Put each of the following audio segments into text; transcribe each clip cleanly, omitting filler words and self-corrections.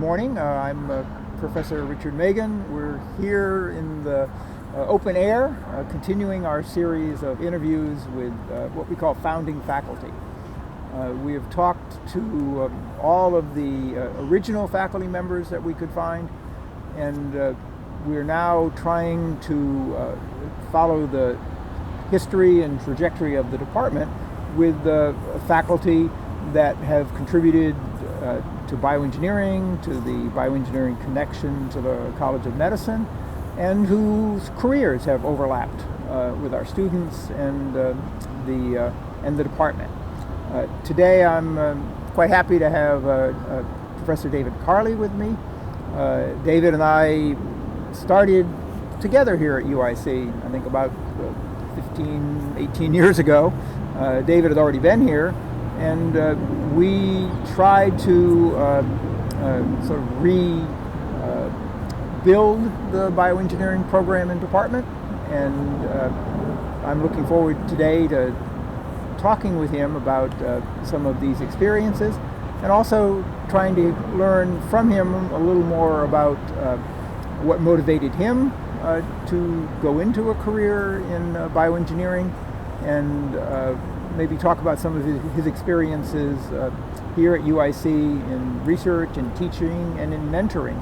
morning. I'm Professor Richard Magin. We're here in the open air, continuing our series of interviews with what we call founding faculty. We have talked to all of the original faculty members that we could find, and we're now trying to follow the history and trajectory of the department with the faculty that have contributed to bioengineering, to the bioengineering connection to the College of Medicine, and whose careers have overlapped with our students and the department. Today I'm quite happy to have Professor David Carley with me. David and I started together here at UIC, I think about 18 years ago. David had already been here, and we tried to sort of rebuild the bioengineering program and department, and I'm looking forward today to talking with him about some of these experiences, and also trying to learn from him a little more about what motivated him to go into a career in bioengineering, and maybe talk about some of his experiences here at UIC in research and teaching and in mentoring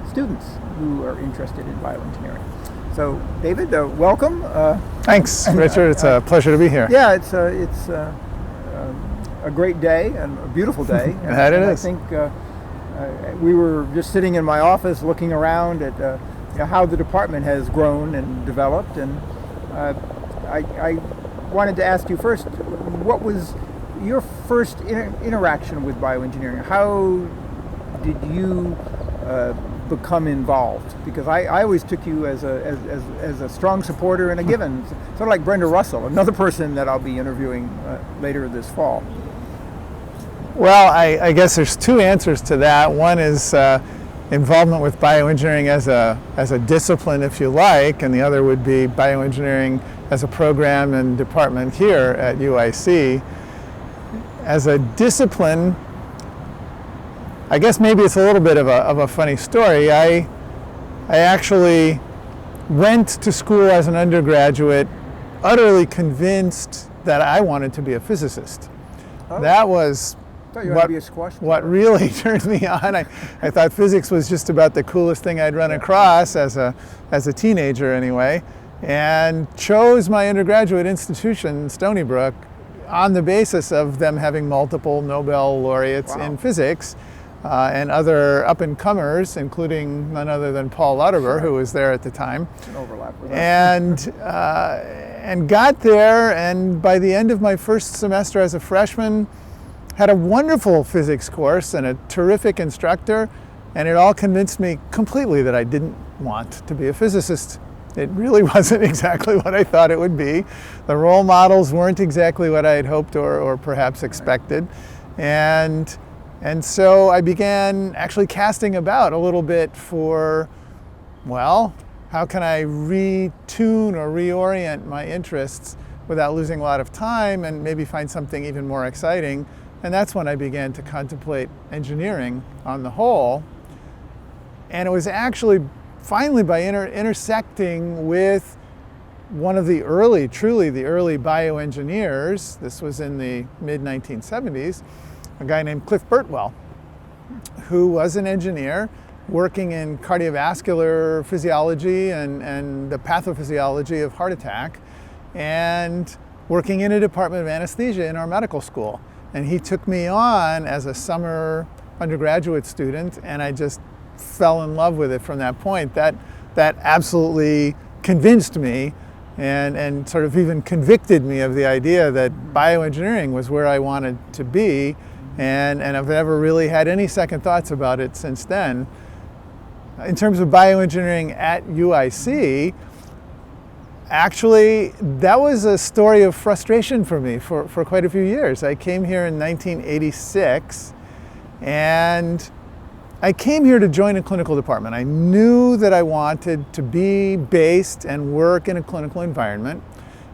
students who are interested in bioengineering. So, David, welcome. Thanks, Richard. It's a pleasure to be here. Yeah, it's a great day and a beautiful day. That it is. I think we were just sitting in my office looking around at how the department has grown and developed, and I wanted to ask you first, what was your first interaction with bioengineering? How did you become involved? Because I always took you as a strong supporter and a given, sort of like Brenda Russell, another person that I'll be interviewing later this fall. Well, I guess there's two answers to that. One is involvement with bioengineering as a discipline, if you like, and the other would be bioengineering as a program and department here at UIC. As a discipline, I guess maybe it's a little bit of a funny story. I actually went to school as an undergraduate utterly convinced that I wanted to be a physicist. Oh. That was what really turned me on. I thought physics was just about the coolest thing I'd run across as a teenager anyway, and chose my undergraduate institution, Stony Brook, on the basis of them having multiple Nobel laureates in physics and other up-and-comers, including none other than Paul Lauterbur, who was there at the time. An overlap with that. And got there, and by the end of my first semester as a freshman, had a wonderful physics course and a terrific instructor, and it all convinced me completely that I didn't want to be a physicist. It really wasn't exactly what I thought it would be. The role models weren't exactly what I had hoped or perhaps expected. And so I began actually casting about a little bit for, well, how can I retune or reorient my interests without losing a lot of time and maybe find something even more exciting. And that's when I began to contemplate engineering on the whole. And it was actually finally by intersecting with one of truly the early bioengineers, this was in the mid-1970s, a guy named Cliff Birtwell, who was an engineer working in cardiovascular physiology and the pathophysiology of heart attack, and working in a department of anesthesia in our medical school. And he took me on as a summer undergraduate student, and I just fell in love with it from that point. That absolutely convinced me and sort of even convicted me of the idea that bioengineering was where I wanted to be, and I've never really had any second thoughts about it since then. In terms of bioengineering at UIC, actually, that was a story of frustration for me for quite a few years. I came here in 1986, and I came here to join a clinical department. I knew that I wanted to be based and work in a clinical environment,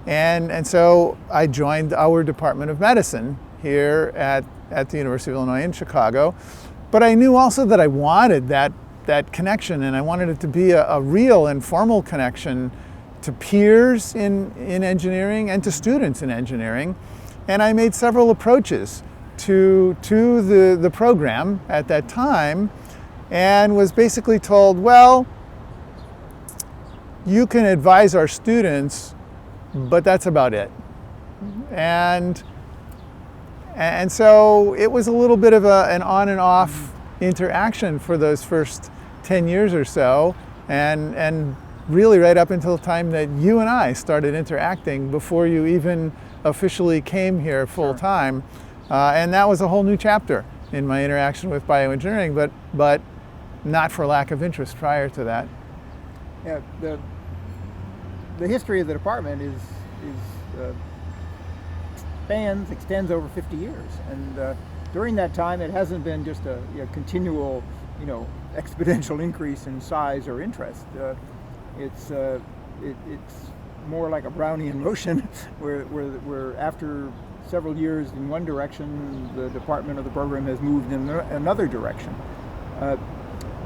and so I joined our Department of Medicine here at the University of Illinois in Chicago. But I knew also that I wanted that connection, and I wanted it to be a real and formal connection to peers in engineering and to students in engineering. And I made several approaches to the program at that time, and was basically told, well, you can advise our students, but that's about it. And so it was a little bit of an on and off interaction for those first 10 years or so, and really right up until the time that you and I started interacting before you even officially came here full time. And that was a whole new chapter in my interaction with bioengineering, but not for lack of interest prior to that. Yeah, the history of the department extends over 50 years, and during that time it hasn't been just a continual, exponential increase in size or interest. It's more like a Brownian motion, where after several years in one direction, the department or the program has moved in another direction.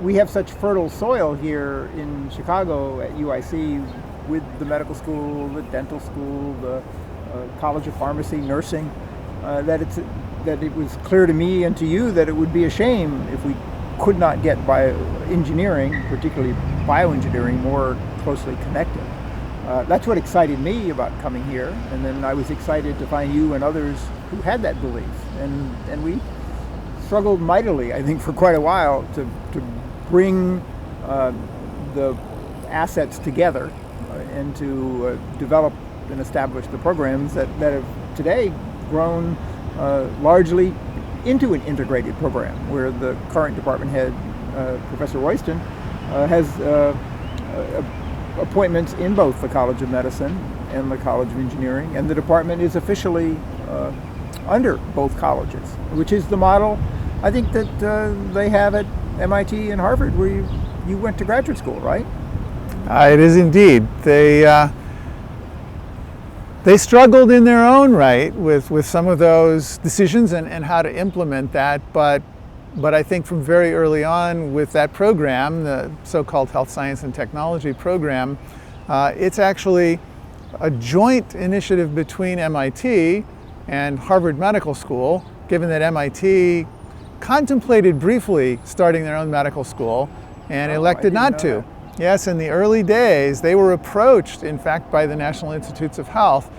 We have such fertile soil here in Chicago at UIC, with the medical school, the dental school, the College of Pharmacy, nursing, that it was clear to me and to you that it would be a shame if we could not get bioengineering, particularly bioengineering, more closely connected. That's what excited me about coming here, and then I was excited to find you and others who had that belief, and we struggled mightily, I think, for quite a while to bring the assets together and to develop and establish the programs that have today grown largely into an integrated program, where the current department head, Professor Royston, has appointments in both the College of Medicine and the College of Engineering, and the department is officially under both colleges, which is the model I think that they have at MIT and Harvard, where you went to graduate school, right? It is indeed. They struggled in their own right with some of those decisions and how to implement that, but I think from very early on with that program, the so-called Health Science and Technology program, it's actually a joint initiative between MIT and Harvard Medical School, given that MIT contemplated briefly starting their own medical school and elected not to. Yes, in the early days, they were approached, in fact, by the National Institutes of Health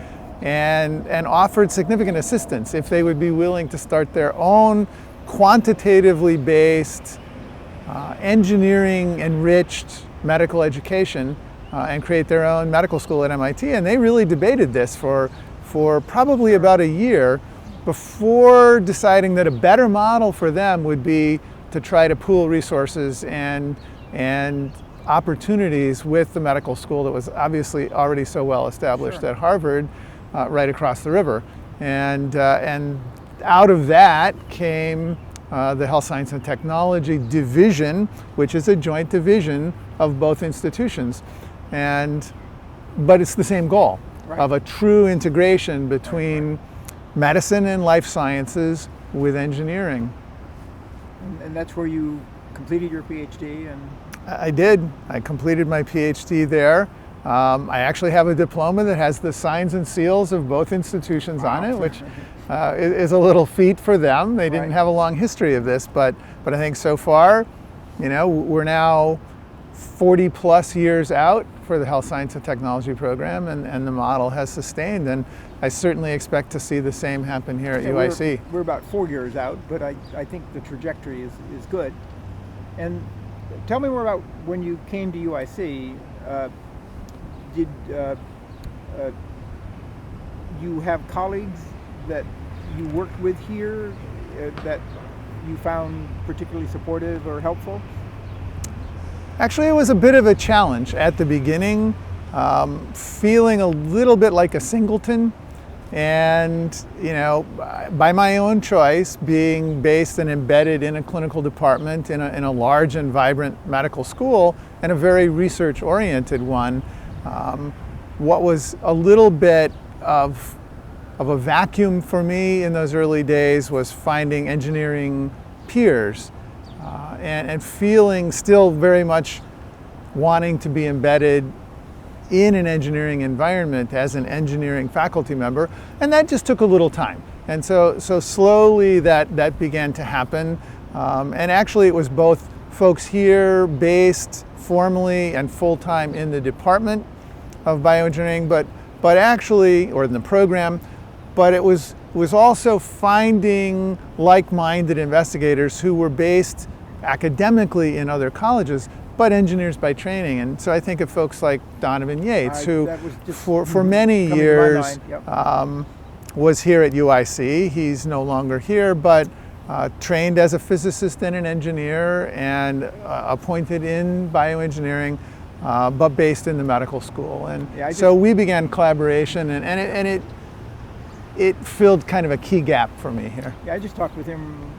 and offered significant assistance if they would be willing to start their own quantitatively based, engineering-enriched medical education and create their own medical school at MIT. And they really debated this for probably about a year before deciding that a better model for them would be to try to pool resources and opportunities with the medical school that was obviously already so well established at Harvard, right across the river. And out of that came the Health Science and Technology division, which is a joint division of both institutions. But it's the same goal of a true integration between medicine and life sciences with engineering. And that's where you completed your PhD? I did. I completed my PhD there. I actually have a diploma that has the signs and seals of both institutions on it, which is a little feat for them. They didn't have a long history of this, but I think so far, we're now 40 plus years out for the Health Science and Technology program, and the model has sustained, and I certainly expect to see the same happen here at UIC. We're about 4 years out, but I think the trajectory is good. And tell me more about when you came to UIC. Did you have colleagues that you worked with here that you found particularly supportive or helpful? Actually, it was a bit of a challenge at the beginning, feeling a little bit like a singleton, and by my own choice, being based and embedded in a clinical department in a large and vibrant medical school, and a very research-oriented one. What was a little bit of a vacuum for me in those early days was finding engineering peers and feeling still very much wanting to be embedded in an engineering environment as an engineering faculty member, and that just took a little time. And so slowly that began to happen. And actually it was both folks here based formally and full-time in the Department of Bioengineering, but actually, or in the program, but it was also finding like-minded investigators who were based academically in other colleges, but engineers by training. And so I think of folks like Donovan Yates, who for many years was here at UIC. He's no longer here, but trained as a physicist and an engineer, and appointed in bioengineering, but based in the medical school. And so we began collaboration, and it filled kind of a key gap for me here. Yeah, I just talked with him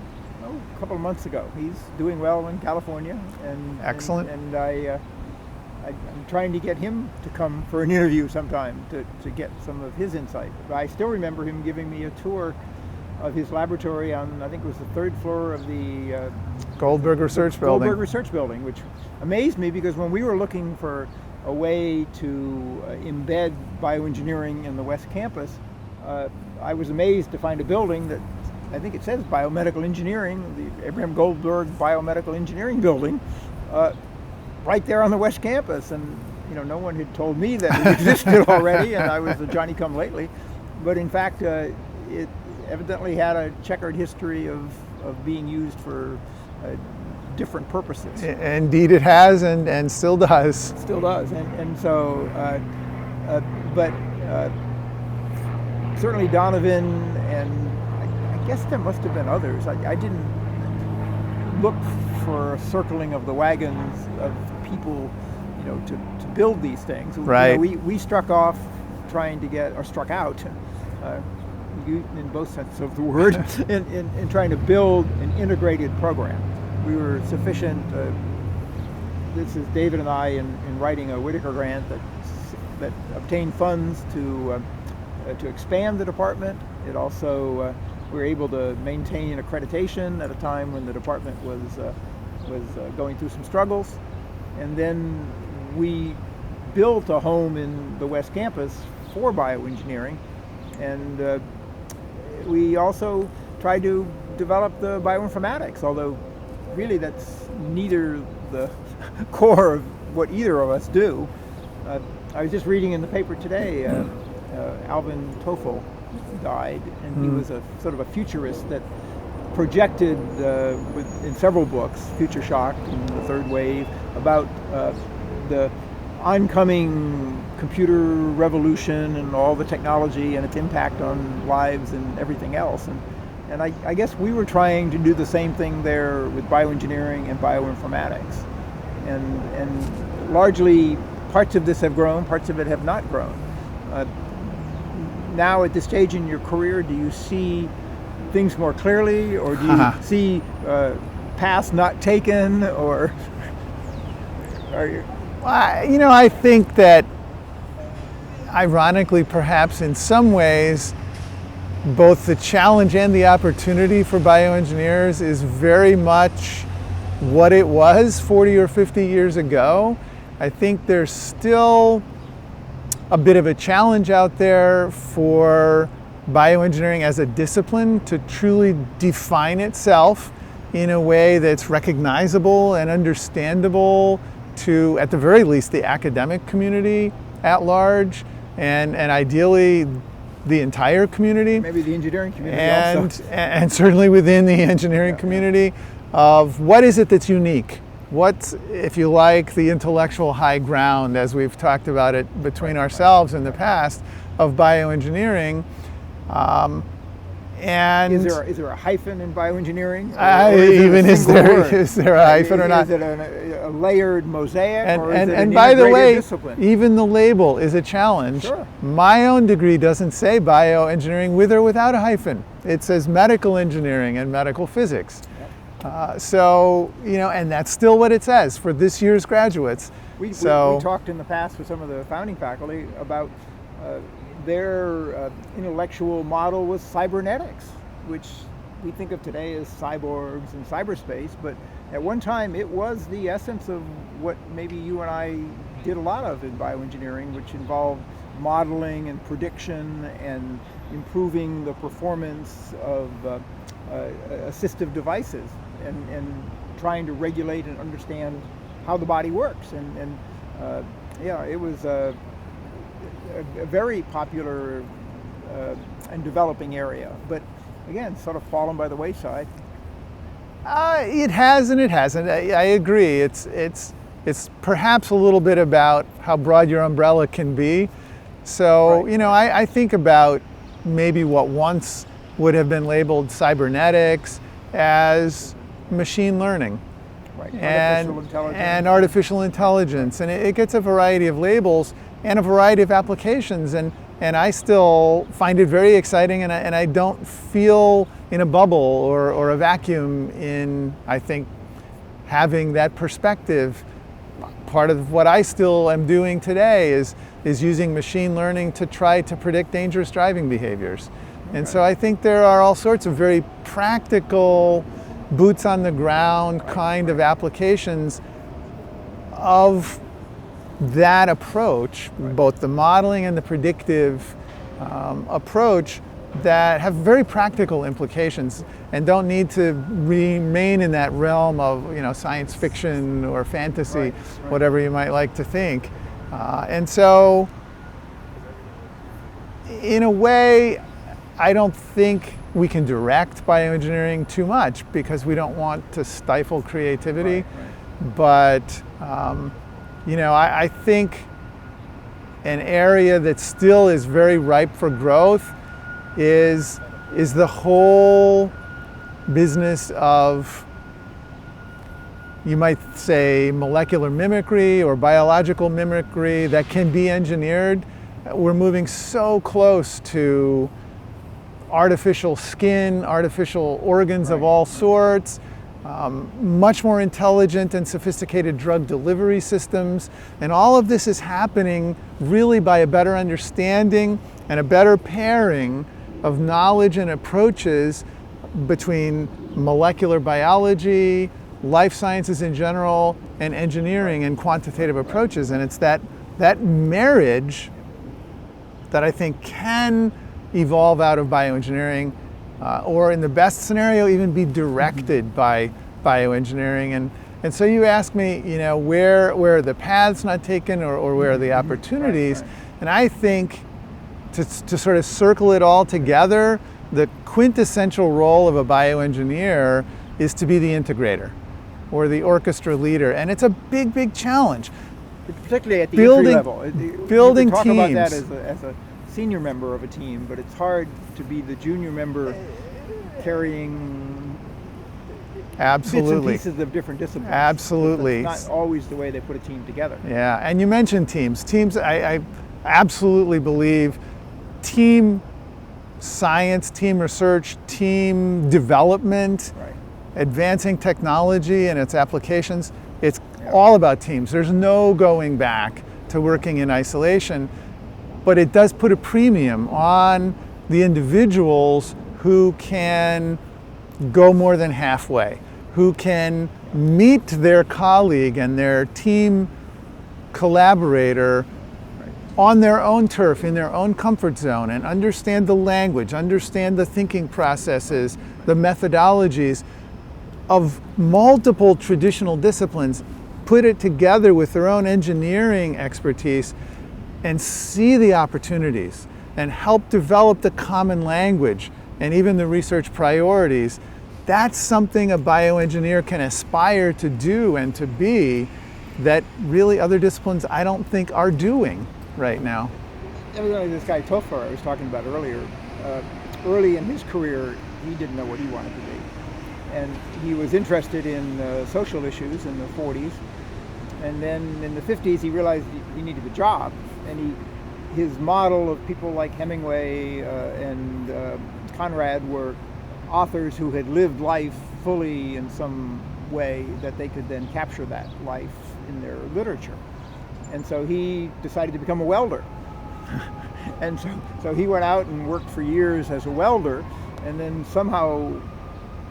a couple of months ago. He's doing well in California, and excellent. And I'm trying to get him to come for an interview sometime to get some of his insight. But I still remember him giving me a tour of his laboratory on, I think it was the third floor of the Goldberg Research Building. Goldberg Research Building, which amazed me because when we were looking for a way to embed bioengineering in the West Campus, I was amazed to find a building that, I think it says biomedical engineering, the Abraham Goldberg Biomedical Engineering Building, right there on the West Campus. And no one had told me that it existed already, and I was a Johnny-come-lately. But in fact, it evidently had a checkered history of being used for different purposes. Indeed it has, and still does. Still does. And so, but certainly Donovan, and I guess there must have been others. I didn't look for a circling of the wagons of people, to build these things. Right. We struck off trying to get, or struck out, in both senses of the word, in trying to build an integrated program. We were sufficient. This is David and I in writing a Whitaker grant that obtained funds to expand the department. It also we were able to maintain accreditation at a time when the department was going through some struggles, and then we built a home in the West Campus for bioengineering, and we also tried to develop the bioinformatics, although really that's neither the core of what either of us do. I was just reading in the paper today, Alvin Toffel died, and he was a sort of a futurist that projected in several books, Future Shock and The Third Wave, about the oncoming computer revolution and all the technology and its impact on lives and everything else. And I guess we were trying to do the same thing there with bioengineering and bioinformatics. And largely parts of this have grown, parts of it have not grown. Now at this stage in your career, do you see things more clearly, or do you see paths not taken, or are you? Well, I think that, ironically, perhaps in some ways, both the challenge and the opportunity for bioengineers is very much what it was 40 or 50 years ago. I think there's still a bit of a challenge out there for bioengineering as a discipline to truly define itself in a way that's recognizable and understandable to, at the very least, the academic community at large, and ideally the entire community. Maybe the engineering community also. And certainly within the engineering community, of what is it that's unique? What's, if you like, the intellectual high ground, as we've talked about it between ourselves in the past, of bioengineering. And is there a hyphen in bioengineering? Is there a hyphen or not? Is it a layered mosaic, or is it and an by the way, discipline? Even the label is a challenge. Sure. My own degree doesn't say bioengineering with or without a hyphen. It says medical engineering and medical physics. So, and that's still what it says for this year's graduates. We talked in the past with some of the founding faculty about their intellectual model was cybernetics, which we think of today as cyborgs and cyberspace, but at one time it was the essence of what maybe you and I did a lot of in bioengineering, which involved modeling and prediction and improving the performance of assistive devices and trying to regulate and understand how the body works. And yeah, it was a very popular and developing area, but again, sort of fallen by the wayside. It has and it hasn't. I agree. It's perhaps a little bit about how broad your umbrella can be. So, Right. you know, I think about maybe what once would have been labeled cybernetics as machine learning. Right. And Artificial intelligence. and artificial intelligence, and it gets a variety of labels and a variety of applications, and I still find it very exciting, and I don't feel in a bubble or a vacuum in, I think, having that perspective. Part of what I still am doing today is using machine learning to try to predict dangerous driving behaviors. And so I think there are all sorts of very practical, boots on the ground kind of applications of that approach, both the modeling and the predictive approach, that have very practical implications and don't need to remain in that realm of, you know, science fiction or fantasy, Right. whatever you might like to think. And so, in a way, I don't think we can direct bioengineering too much because we don't want to stifle creativity. Right. But you know, I think an area that still is very ripe for growth is the whole business of, you might say, molecular mimicry or biological mimicry that can be engineered. We're moving so close to artificial skin, artificial organs of all sorts, much more intelligent and sophisticated drug delivery systems. And all of this is happening really by a better understanding and a better pairing of knowledge and approaches between molecular biology, life sciences in general, and engineering and quantitative approaches. And it's that marriage that I think can evolve out of bioengineering, or in the best scenario, even be directed by bioengineering. And so you ask me, you know, where are the paths not taken, or where are the opportunities? Right. And I think to sort of circle it all together, the quintessential role of a bioengineer is to be the integrator or the orchestra leader. And it's a big, big challenge. Particularly at the Building- entry level. building you can talk about that teams. as a senior member of a team, but it's hard to be the junior member carrying Absolutely. bits and pieces of different disciplines. Absolutely. It's not always the way they put a team together. Yeah, and you mentioned teams. Teams, I absolutely believe team science, team research, team development, Right. advancing technology and its applications, it's all about teams. There's no going back to working in isolation, but it does put a premium on the individuals who can go more than halfway, who can meet their colleague and their team collaborator on their own turf, in their own comfort zone, and understand the language, understand the thinking processes, the methodologies of multiple traditional disciplines, put it together with their own engineering expertise, and see the opportunities, and help develop the common language and even the research priorities. That's something a bioengineer can aspire to do and to be that really other disciplines I don't think are doing right now. Evidently, this guy Topher I was talking about earlier, early in his career, he didn't know what he wanted to be. And he was interested in social issues in the 40s. And then in the 50s, he realized he needed a job. And his model of people like Hemingway and Conrad were authors who had lived life fully in some way that they could then capture that life in their literature. And so he decided to become a welder. And so he went out and worked for years as a welder, and then somehow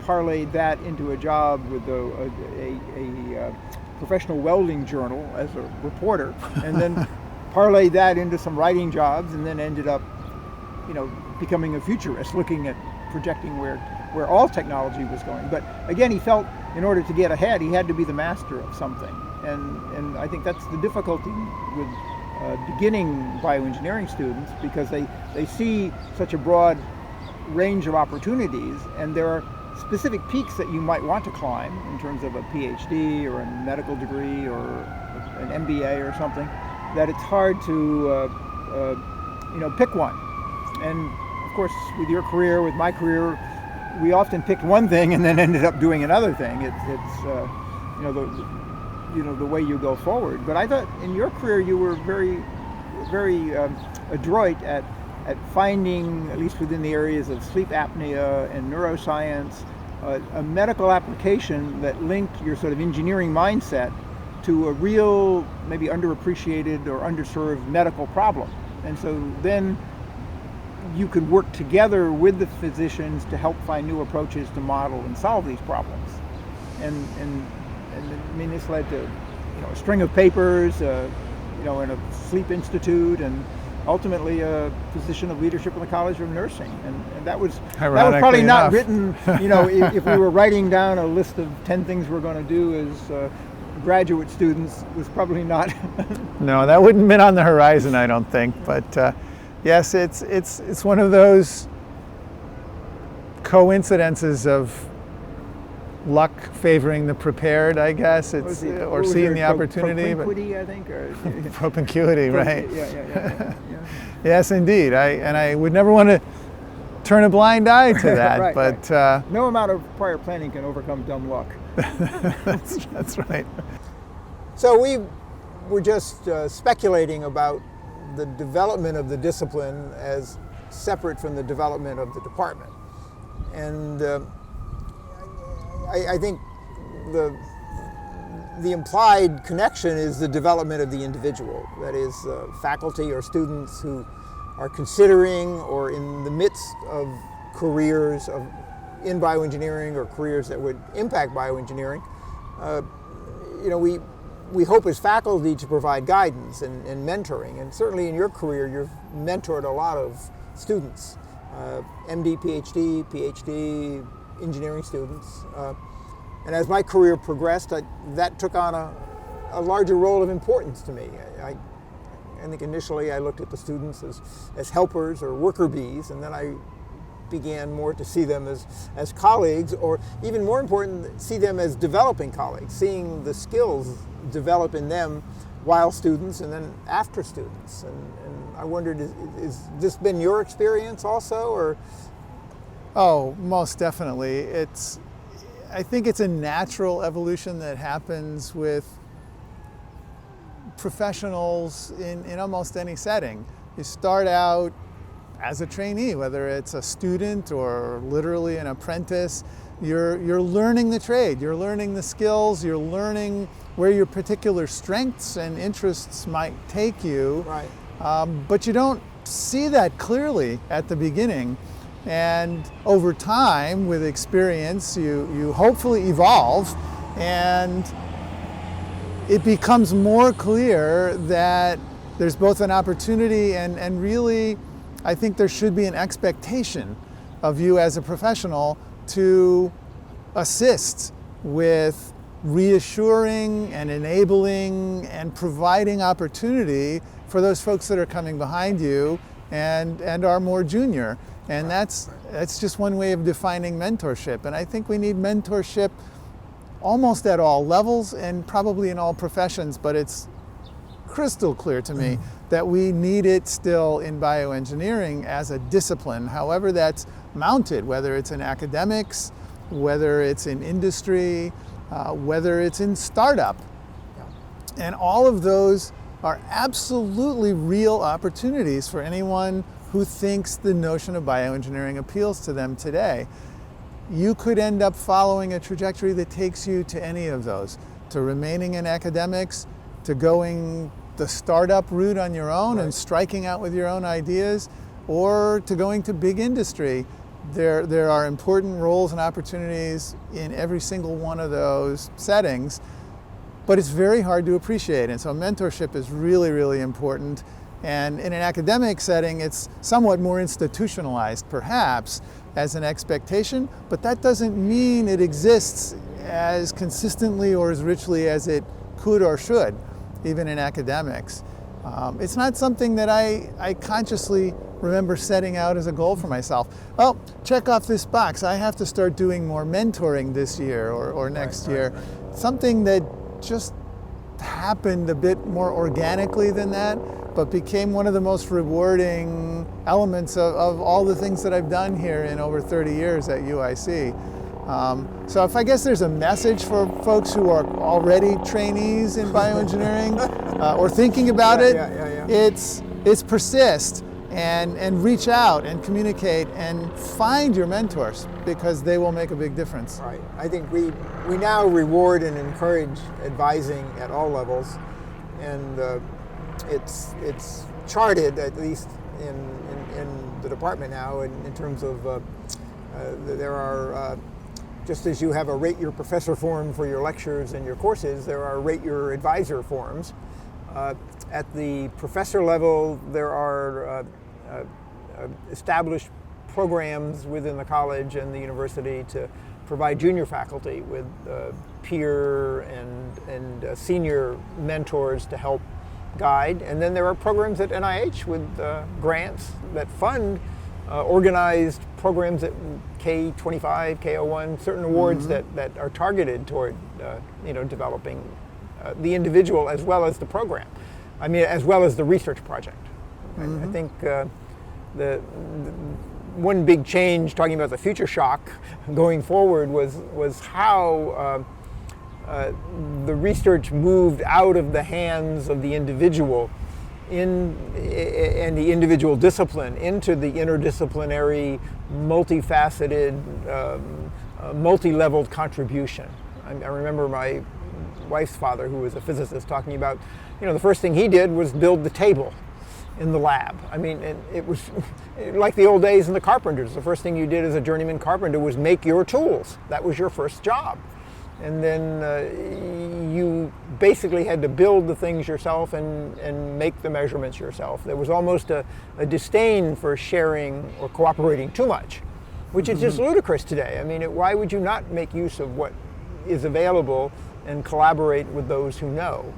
parlayed that into a job with a professional welding journal as a reporter, and then parlayed that into some writing jobs, and then ended up, becoming a futurist, looking at projecting where all technology was going. But again, he felt in order to get ahead, he had to be the master of something, and I think that's the difficulty with beginning bioengineering students, because they see such a broad range of opportunities, and there are specific peaks that you might want to climb in terms of a PhD or a medical degree or an MBA or something, that it's hard to pick one. And of course, with your career, with my career, we often picked one thing and then ended up doing another thing. It's the way you go forward. But I thought in your career you were very, very adroit at finding, at least within the areas of sleep apnea and neuroscience, a medical application that linked your sort of engineering mindset to a real, maybe underappreciated or underserved medical problem. And so then you could work together with the physicians to help find new approaches to model and solve these problems. And I mean, this led to a string of papers, in a sleep institute, and ultimately a position of leadership in the College of Nursing. And that was probably not written, if we were writing down a list of 10 things we're going to do as graduate students, was probably not. No, that wouldn't have been on the horizon, I don't think. But yes, it's one of those coincidences of luck favoring the prepared, I guess. It's or seeing the opportunity. Propinquity, I think, or propinquity, right? Yeah. Yes, indeed. I would never want to turn a blind eye to that. Right, but right. No amount of prior planning can overcome dumb luck. That's right. So we were just speculating about the development of the discipline as separate from the development of the department, and I think the implied connection is the development of the individual. That is, faculty or students who are considering or in the midst of careers in bioengineering or careers that would impact bioengineering. We hope as faculty to provide guidance and mentoring, and certainly in your career you've mentored a lot of students, MD, PhD, engineering students. And as my career progressed, that took on a larger role of importance to me. I think initially I looked at the students as helpers or worker bees, and then I began more to see them as colleagues, or even more important, see them as developing colleagues, seeing the skills develop in them while students and then after students. And I wondered, is this been your experience also, or? Oh, most definitely. I think it's a natural evolution that happens with professionals in almost any setting. You start out as a trainee, whether it's a student or literally an apprentice. You're learning the trade, you're learning the skills, you're learning where your particular strengths and interests might take you. Right. But you don't see that clearly at the beginning. And over time, with experience, you hopefully evolve, and it becomes more clear that there's both an opportunity and really, I think there should be an expectation of you as a professional to assist with reassuring and enabling and providing opportunity for those folks that are coming behind you and are more junior. And that's just one way of defining mentorship. And I think we need mentorship almost at all levels and probably in all professions, but it's crystal clear to me that we need it still in bioengineering as a discipline, however that's mounted, whether it's in academics, whether it's in industry, whether it's in startup. And all of those are absolutely real opportunities for anyone who thinks the notion of bioengineering appeals to them today. You could end up following a trajectory that takes you to any of those, to remaining in academics, to going the startup route on your own and striking out with your own ideas, or to going to big industry There are important roles and opportunities in every single one of those settings, but it's very hard to appreciate. And so mentorship is really, really important. And in an academic setting, it's somewhat more institutionalized, perhaps, as an expectation, but that doesn't mean it exists as consistently or as richly as it could or should, even in academics. It's not something that I consciously remember setting out as a goal for myself. Oh, check off this box. I have to start doing more mentoring this year or next year. Right. Something that just happened a bit more organically than that, but became one of the most rewarding elements of all the things that I've done here in over 30 years at UIC. So if I guess there's a message for folks who are already trainees in bioengineering or thinking about it's persist and reach out and communicate and find your mentors, because they will make a big difference. Right. I think we now reward and encourage advising at all levels, and it's charted, at least in the department now, in terms of there are, just as you have a rate your professor form for your lectures and your courses, there are rate your advisor forms. At the professor level, there are established programs within the college and the university to provide junior faculty with peer and senior mentors to help guide. And then there are programs at NIH with grants that fund organized programs at K25, K01, certain awards that are targeted toward developing the individual as well as the program. I mean, as well as the research project. I think the one big change, talking about the future shock going forward, was how the research moved out of the hands of the individual and the individual discipline into the interdisciplinary, multifaceted, multi-leveled contribution. I remember my wife's father, who was a physicist, talking about, the first thing he did was build the table in the lab. I mean, it was like the old days in the carpenters. The first thing you did as a journeyman carpenter was make your tools. That was your first job. And then you basically had to build the things yourself and make the measurements yourself. There was almost a disdain for sharing or cooperating too much, which is just ludicrous today. I mean, why would you not make use of what is available and collaborate with those who know?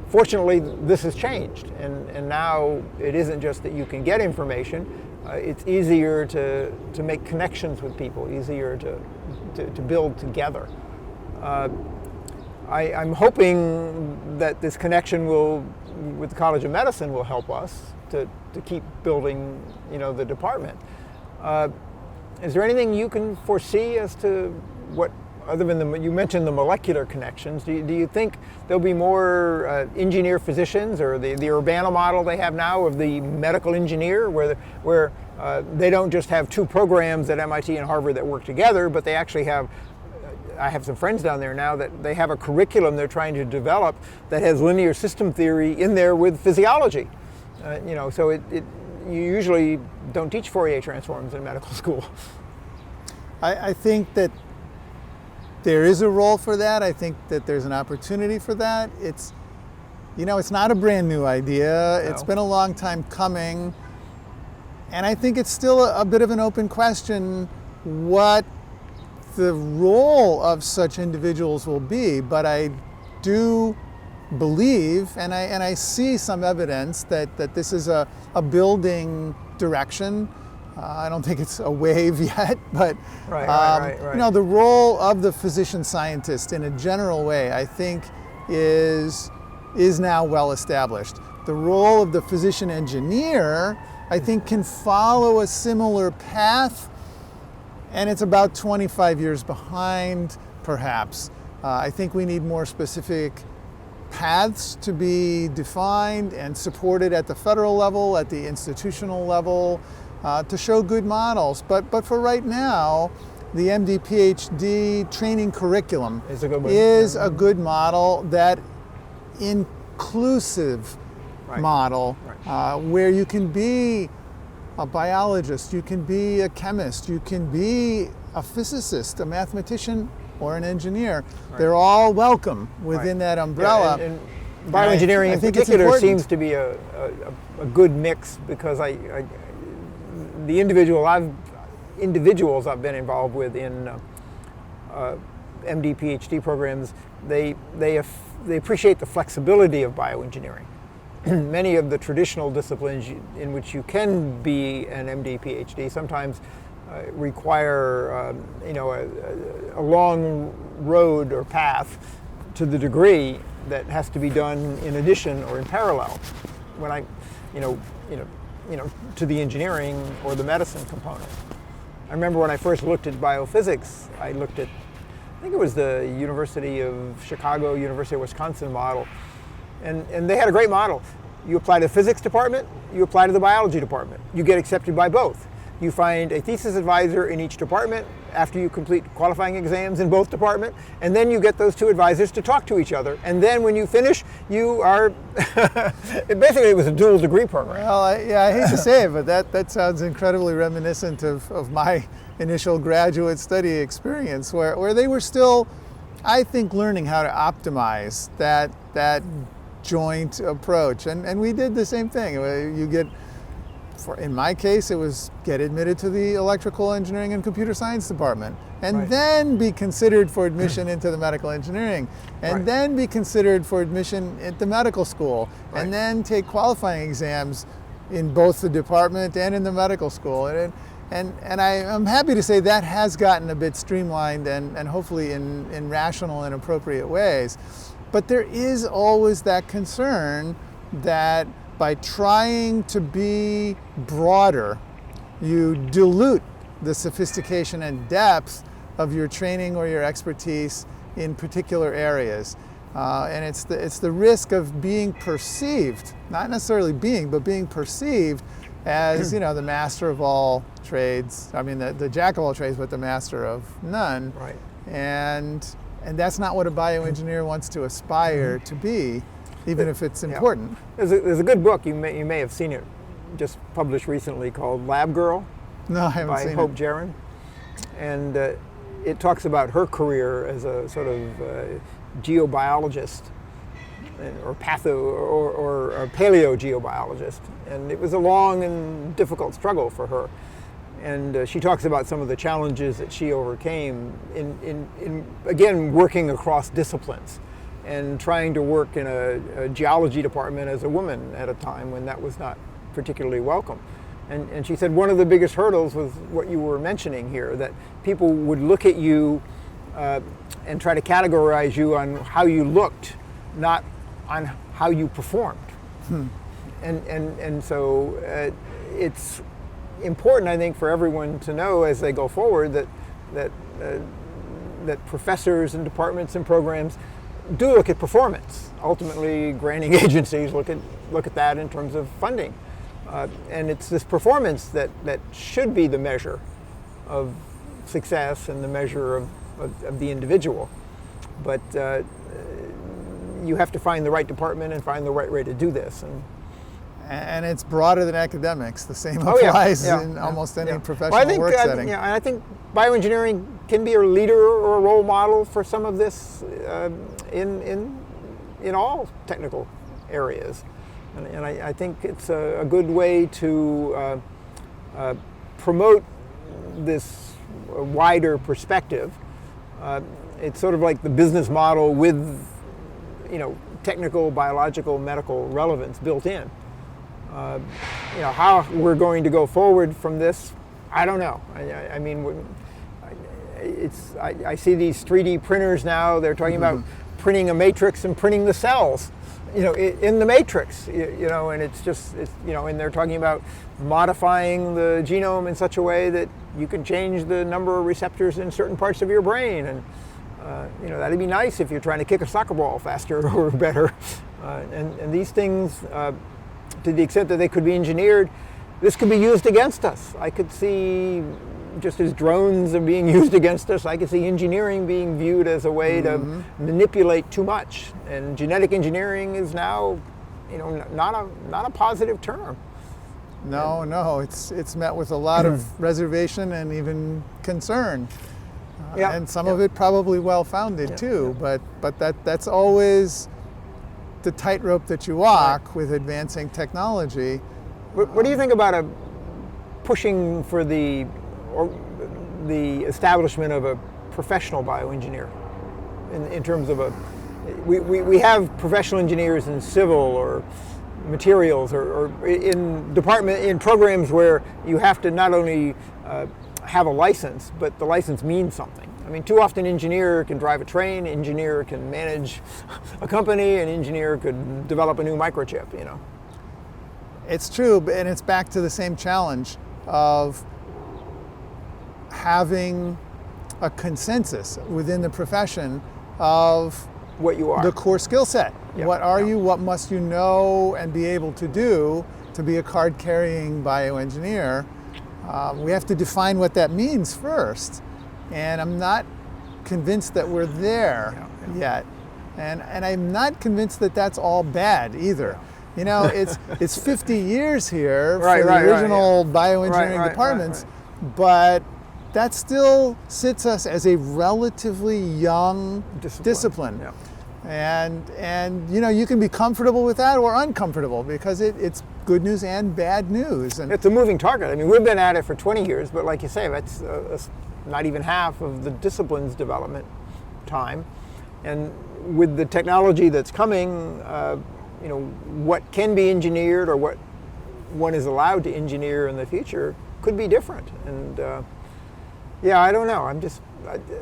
Fortunately, this has changed, and now it isn't just that you can get information. It's easier to make connections with people, easier to build together. I'm hoping that this connection with the College of Medicine will help us to keep building, the department. Is there anything you can foresee as to what, other than you mentioned the molecular connections, do you think there'll be more engineer physicians, or the Urbana model they have now of the medical engineer, where they don't just have two programs at MIT and Harvard that work together, but they actually have, I have some friends down there now that they have a curriculum they're trying to develop that has linear system theory in there with physiology. So you usually don't teach Fourier transforms in medical school. I think that there is a role for that. I think that there's an opportunity for that. It's not a brand new idea. No. It's been a long time coming. And I think it's still a bit of an open question what the role of such individuals will be. But I do believe, and I see some evidence that this is a building direction. I don't think it's a wave yet, but right. The role of the physician scientist in a general way, I think, is now well established. The role of the physician engineer, I think, can follow a similar path, and it's about 25 years behind, perhaps. I think we need more specific paths to be defined and supported at the federal level, at the institutional level, to show good models. But for right now, the MD PhD training curriculum is a good model, that inclusive model, where you can be a biologist, you can be a chemist, you can be a physicist, a mathematician, or an engineer. Right. They're all welcome within Right. that umbrella. And bioengineering I in think it's particular important. seems to be a good mix, because the individuals I've been involved with in MD, PhD programs, they appreciate the flexibility of bioengineering. Many of the traditional disciplines in which you can be an MD, PhD sometimes require a long road or path to the degree that has to be done in addition or in parallel. When I, to the engineering or the medicine component. I remember when I first looked at biophysics, I think it was the University of Chicago, University of Wisconsin model, and they had a great model. You apply to the physics department, you apply to the biology department. You get accepted by both. You find a thesis advisor in each department after you complete qualifying exams in both departments, and then you get those two advisors to talk to each other. And then when you finish, you are, basically it was a dual degree program. Well, I hate to say it, but that sounds incredibly reminiscent of my initial graduate study experience, where they were still, I think, learning how to optimize that joint approach. And we did the same thing. You get, in my case, it was get admitted to the electrical engineering and computer science department, and Right. then be considered for admission into the medical engineering, and Right. then be considered for admission into medical school, Right. and then take qualifying exams in both the department and in the medical school. And I'm happy to say that has gotten a bit streamlined and hopefully in rational and appropriate ways. But there is always that concern that by trying to be broader, you dilute the sophistication and depth of your training or your expertise in particular areas. And it's the risk of being perceived, not necessarily being, but being perceived as, the master of all trades. I mean, the jack of all trades, but the master of none. Right. And that's not what a bioengineer wants to aspire to be, even if it's important. Yeah. There's a good book, you may have seen it, just published recently, called Lab Girl. No, I haven't by seen Hope it. Jaron. And it talks about her career as a sort of geobiologist or or paleogeobiologist. And it was a long and difficult struggle for her. And she talks about some of the challenges that she overcame in again, working across disciplines and trying to work in a geology department as a woman at a time when that was not particularly welcome. And she said one of the biggest hurdles was what you were mentioning here, that people would look at you and try to categorize you on how you looked, not on how you performed. And so it's important, I think, for everyone to know as they go forward that professors and departments and programs do look at performance. Ultimately, granting agencies look at that in terms of funding. And it's this performance that should be the measure of success and the measure of the individual. But you have to find the right department and find the right way to do this. And it's broader than academics. The same applies in almost any professional work setting. And I think bioengineering can be a leader or a role model for some of this in all technical areas. And I think it's a good way to promote this wider perspective. It's sort of like the business model with, technical, biological, medical relevance built in. How we're going to go forward from this, I don't know. I mean, I see these 3D printers now. They're talking about printing a matrix and printing the cells, in the matrix, and and they're talking about modifying the genome in such a way that you can change the number of receptors in certain parts of your brain, and that'd be nice if you're trying to kick a soccer ball faster or better, and these things. To the extent that they could be engineered, this could be used against us. I could see, just as drones are being used against us, I could see engineering being viewed as a way to manipulate too much. And genetic engineering is now, not a positive term. No, it's met with a lot of reservation and even concern. And some of it probably well-founded too, but that's always the tightrope that you walk with advancing technology. What do you think about pushing for the establishment of a professional bioengineer in terms of we have professional engineers in civil or materials or in programs where you have to not only have a license, but the license means something. I mean, too often engineer can drive a train, engineer can manage a company, an engineer could develop a new microchip, you know. It's true, and it's back to the same challenge of having a consensus within the profession of what you are, the core skill set. What are you? What must you know and be able to do to be a card-carrying bioengineer? We have to define what that means first, and I'm not convinced that we're there yet. And I'm not convinced that that's all bad either. You know, it's 50 years here for the original bioengineering departments, but that still sits us as a relatively young discipline. And you know, you can be comfortable with that or uncomfortable because it's good news and bad news. And it's a moving target. I mean, we've been at it for 20 years, but like you say, that's not even half of the discipline's development time. And with the technology that's coming, you know, what can be engineered or what one is allowed to engineer in the future could be different. And yeah, I don't know.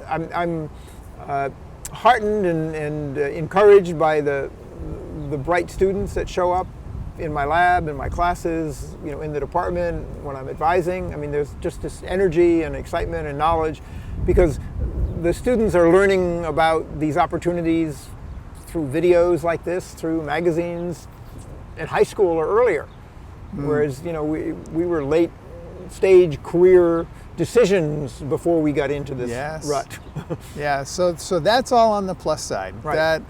I'm heartened and encouraged by the bright students that show up in my lab, in my classes, you know, in the department, when I'm advising. I mean, there's just this energy and excitement and knowledge because the students are learning about these opportunities through videos like this, through magazines in high school or earlier. Whereas, you know, we were late stage career decisions before we got into this rut. Yeah, so that's all on the plus side. That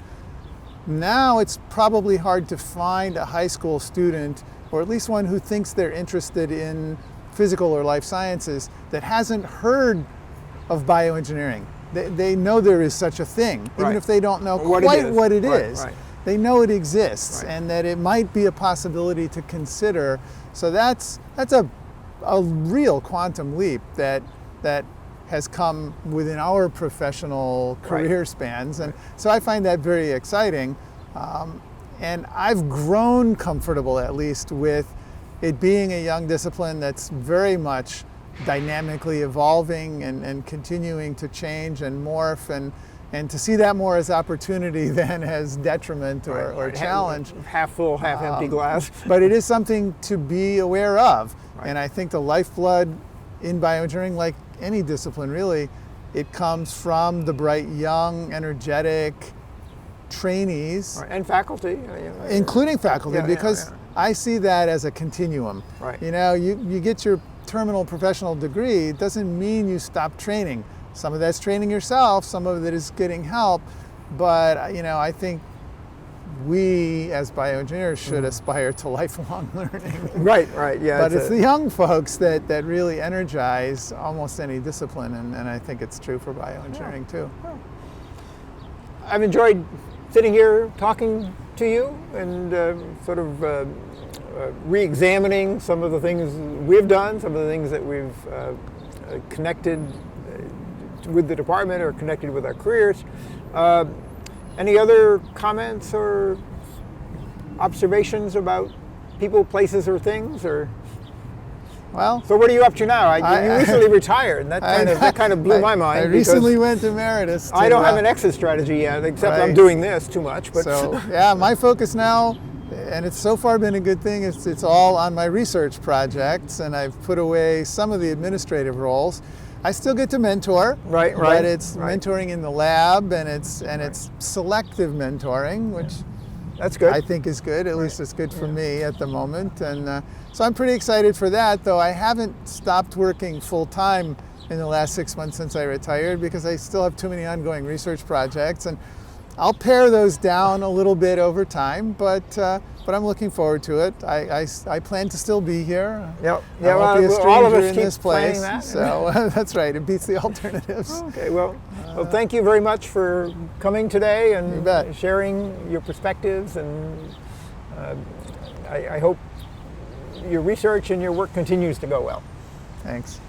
now it's probably hard to find a high school student, or at least one who thinks they're interested in physical or life sciences, that hasn't heard of bioengineering. They know there is such a thing, even if they don't know quite what it is. They know it exists and that it might be a possibility to consider. So that's a real quantum leap that has come within our professional career spans. And so I find that very exciting. And I've grown comfortable, at least, with it being a young discipline that's very much dynamically evolving and continuing to change and morph, and to see that more as opportunity than as detriment or challenge. Half full, half empty glass. But it is something to be aware of. And I think the lifeblood in bioengineering, like any discipline really, it comes from the bright, young, energetic trainees. And faculty. Including faculty, because I see that as a continuum. You know, you get your terminal professional degree, it doesn't mean you stop training. Some of that's training yourself, some of it is getting help, but you know, I think we as bioengineers should aspire to lifelong learning. But it's the young folks that really energize almost any discipline, and I think it's true for bioengineering too. I've enjoyed sitting here talking to you and sort of re-examining some of the things we've done, some of the things that we've connected with the department or connected with our careers. Any other comments or observations about people, places, or things? Or so what are you up to now? You recently retired, and that kind of blew my mind. I recently went emeritus. I don't have an exit strategy yet, except I'm doing this too much. But so yeah, my focus now, and it's so far been a good thing, it's all on my research projects, and I've put away some of the administrative roles. I still get to mentor, but it's mentoring in the lab, and it's selective mentoring, which that's good. I think is good. At least it's good for me at the moment, and so I'm pretty excited for that. Though I haven't stopped working full time in the last 6 months since I retired because I still have too many ongoing research projects, and I'll pare those down a little bit over time, but I'm looking forward to it. I plan to still be here. Yep. I won't be a stranger all of us in keep this place. planning that. So that's right. It beats the alternatives. Okay. Well, thank you very much for coming today You and bet. sharing your perspectives, and I hope your research and your work continues to go well. Thanks.